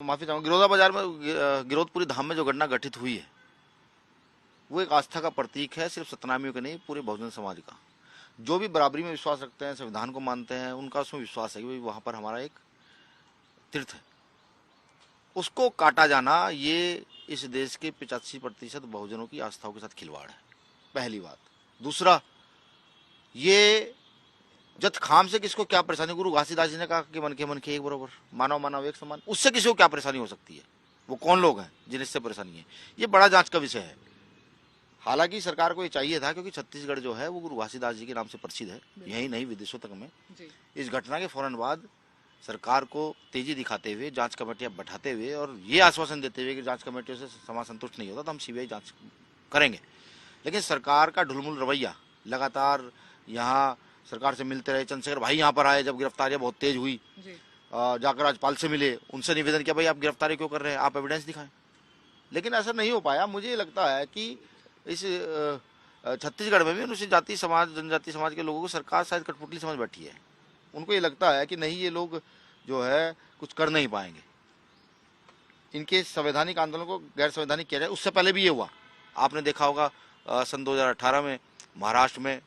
माफी चाहूंगा, गिरोधा बाजार में गिरोधपुरी धाम में जो घटना घटित हुई है वो एक आस्था का प्रतीक है, सिर्फ सतनामियों का नहीं, पूरे बहुजन समाज का। जो भी बराबरी में विश्वास रखते हैं, संविधान को मानते हैं, उनका उसमें विश्वास है कि वहां पर हमारा एक तीर्थ है। उसको काटा जाना ये इस देश के 85% बहुजनों की आस्थाओं के साथ खिलवाड़ है, पहली बात। दूसरा, ये जत खाम से किसको क्या परेशानी? गुरु घासीदास जी ने कहा कि मन के एक बराबर, मानव मानव एक समान। उससे किसी को क्या परेशानी हो सकती है? वो कौन लोग हैं जिनसे परेशानी है? ये बड़ा जांच का विषय है। हालांकि सरकार को ये चाहिए था, क्योंकि छत्तीसगढ़ जो है वो गुरु घासीदास जी के नाम से प्रसिद्ध है, यही नहीं विदेशों तक में। इस घटना के फौरन बाद सरकार को तेजी दिखाते हुए, जांच कमेटियां बैठाते हुए और ये आश्वासन देते हुए कि जांच कमेटियों से समाज संतुष्ट नहीं होता तो हम सीबीआई जांच करेंगे, लेकिन सरकार का ढुलमुल रवैया लगातार, यहाँ सरकार से मिलते रहे। चंद्रशेखर भाई यहाँ पर आए जब गिरफ्तारियां बहुत तेज हुई, जाकर राज्यपाल से मिले, उनसे निवेदन किया भाई आप गिरफ्तारी क्यों कर रहे हैं, आप एविडेंस दिखाएं, लेकिन ऐसा नहीं हो पाया। मुझे लगता है कि इस छत्तीसगढ़ में भी अनुसूचित जाति समाज, जनजाति समाज के लोगों को सरकार शायद कठपुतली समझ बैठी है। उनको ये लगता है कि नहीं, ये लोग जो है कुछ कर नहीं पाएंगे, इनके संवैधानिक आंदोलन को गैर संवैधानिक किया जाए। उससे पहले भी ये हुआ, आपने देखा होगा सन 2018 में महाराष्ट्र में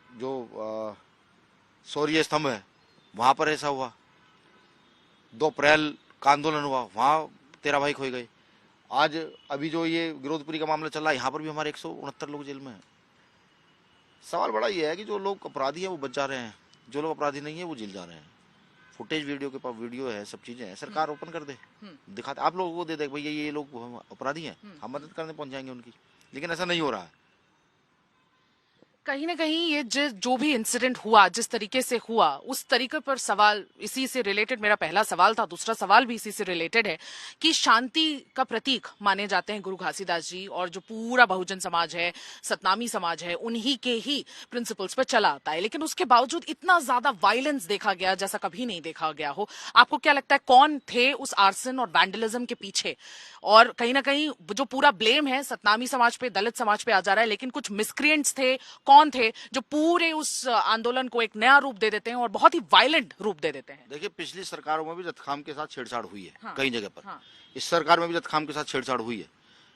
जो शौर्य स्तंभ है वहां पर ऐसा हुआ। 2 अप्रैल का आंदोलन हुआ, वहां 13 भाई खोए गए। आज अभी जो ये गिरोधपुरी का मामला चल रहा है, यहाँ पर भी हमारे 169 लोग जेल में हैं। सवाल बड़ा ये है कि जो लोग अपराधी हैं वो बच जा रहे हैं, जो लोग अपराधी नहीं है वो जेल जा रहे हैं। फुटेज वीडियो के पास वीडियो है, सब चीजें हैं, सरकार ओपन कर दे, दिखाते, आप लोगों को दे दे भैया ये लोग अपराधी हैं, हम मदद करने पहुंच जाएंगे उनकी, लेकिन ऐसा नहीं हो रहा है। कहीं ना कहीं ये जो भी इंसिडेंट हुआ, जिस तरीके से हुआ, उस तरीके पर सवाल इसी से रिलेटेड, मेरा पहला सवाल था, दूसरा सवाल भी इसी से रिलेटेड है कि शांति का प्रतीक माने जाते हैं गुरु घासीदास जी, और जो पूरा बहुजन समाज है, सतनामी समाज है, उन्हीं के ही प्रिंसिपल्स पर चला आता है, लेकिन उसके बावजूद इतना ज्यादा वायलेंस देखा गया जैसा कभी नहीं देखा गया हो। आपको क्या लगता है कौन थे उस आर्सन और वैंडलिज्म के पीछे? और कहीं ना कहीं जो पूरा ब्लेम है सतनामी समाज पे, दलित समाज पे आ जा रहा है, लेकिन कुछ मिसक्रिएंट्स थे, कौन थे जो पूरे उस आंदोलन को एक नया रूप दे देते हैं और बहुत ही वायलेंट रूप दे देते हैं? देखिए, पिछली सरकारों में भी जत्थखाम के साथ छेड़छाड़ हुई है, हाँ, कई जगह पर। हाँ, इस सरकार में भी जत्थखाम के साथ छेड़छाड़ हुई है।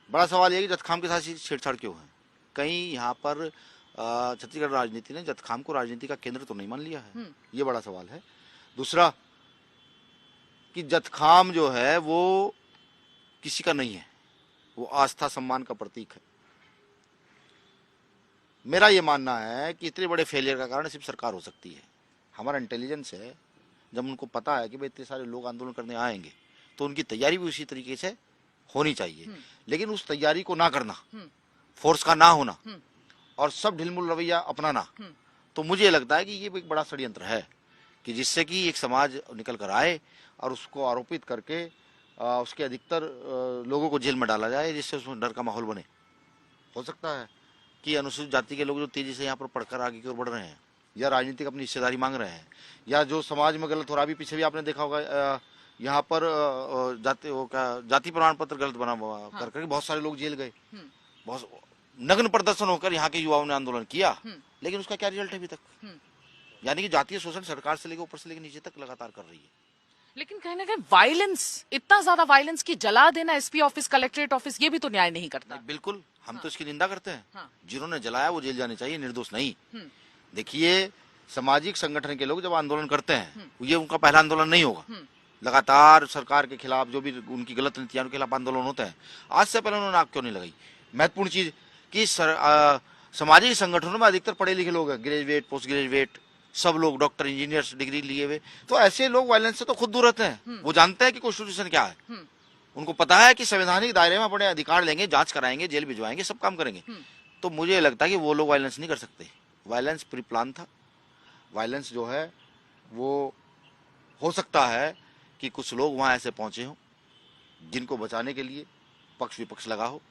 बड़ा सवाल यह कि जत्थखाम के साथ छेड़छाड़ क्यों है? कहीं यहाँ पर छत्तीसगढ़ राजनीति ने जत्थखाम को राजनीति का केंद्र तो नहीं मान लिया है? ये बड़ा सवाल है। दूसरा, कि जत्थखाम जो है वो किसी का नहीं है, वो आस्था सम्मान का प्रतीक है। मेरा ये मानना है कि इतने बड़े फेलियर का कारण सिर्फ सरकार हो सकती है। हमारा इंटेलिजेंस है, जब उनको पता है कि भाई इतने सारे लोग आंदोलन करने आएंगे तो उनकी तैयारी भी उसी तरीके से होनी चाहिए, लेकिन उस तैयारी को ना करना, फोर्स का ना होना और सब ढिलमुल रवैया अपनाना, तो मुझे लगता है कि ये एक बड़ा षड्यंत्र है कि जिससे कि एक समाज निकल कर आए और उसको आरोपित करके उसके अधिकतर लोगों को जेल में डाला जाए, जिससे उसमें डर का माहौल बने। हो सकता है कि अनुसूचित जाति के लोग जो तेजी से यहाँ पर पढ़कर आगे की ओर बढ़ रहे हैं, या राजनीतिक अपनी हिस्सेदारी मांग रहे हैं, या जो समाज में गलत हो रहा है, अभी पीछे भी आपने देखा होगा यहाँ पर जाति प्रमाण पत्र गलत बना कर करके बहुत सारे लोग जेल गए। बहुत नग्न प्रदर्शन होकर यहाँ के युवाओं ने आंदोलन किया, लेकिन उसका क्या रिजल्ट है अभी तक? यानी कि जातीय शोषण सरकार से लेकर ऊपर से लेकर नीचे तक लगातार कर रही है। लेकिन कहीं ना कहीं वायलेंस, इतना ज्यादा वायलेंस की जला देना एसपी ऑफिस, कलेक्ट्रेट ऑफिस, ये भी तो न्याय नहीं करता। बिल्कुल, हम तो इसकी निंदा करते हैं। जिन्होंने जलाया वो जेल जाने चाहिए, निर्दोष नहीं। देखिए, सामाजिक संगठन के लोग जब आंदोलन करते हैं, ये उनका पहला आंदोलन नहीं होगा। लगातार सरकार के खिलाफ जो भी उनकी गलत नीतियों के खिलाफ आंदोलन होते हैं। आज से पहले उन्होंने आग क्यों नहीं लगाई? महत्वपूर्ण चीज कि सामाजिक संगठनों में अधिकतर पढ़े लिखे लोग हैं, ग्रेजुएट, पोस्ट ग्रेजुएट, सब लोग डॉक्टर, इंजीनियर्स, डिग्री लिए हुए। तो ऐसे लोग वायलेंस से तो खुद दूर रहते हैं। वो जानते हैं कि कॉन्स्टिट्यूशन क्या है, उनको पता है कि संवैधानिक दायरे में अपने अधिकार लेंगे, जांच कराएंगे, जेल भिजवाएंगे, सब काम करेंगे। तो मुझे लगता है कि वो लोग वायलेंस नहीं कर सकते। वायलेंस प्री प्लान था। वायलेंस जो है वो हो सकता है कि कुछ लोग वहां ऐसे पहुंचे हों जिनको बचाने के लिए पक्ष विपक्ष लगा हो,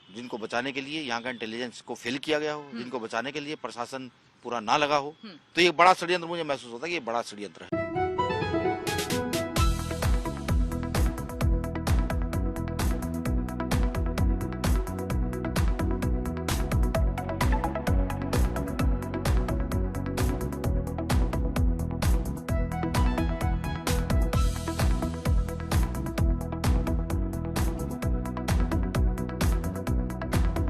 जिनको बचाने के लिए यहाँ का इंटेलिजेंस को फेल किया गया हो, जिनको बचाने के लिए प्रशासन पूरा ना लगा हो। तो ये बड़ा षड्यंत्र मुझे महसूस होता है कि ये बड़ा षड्यंत्र है।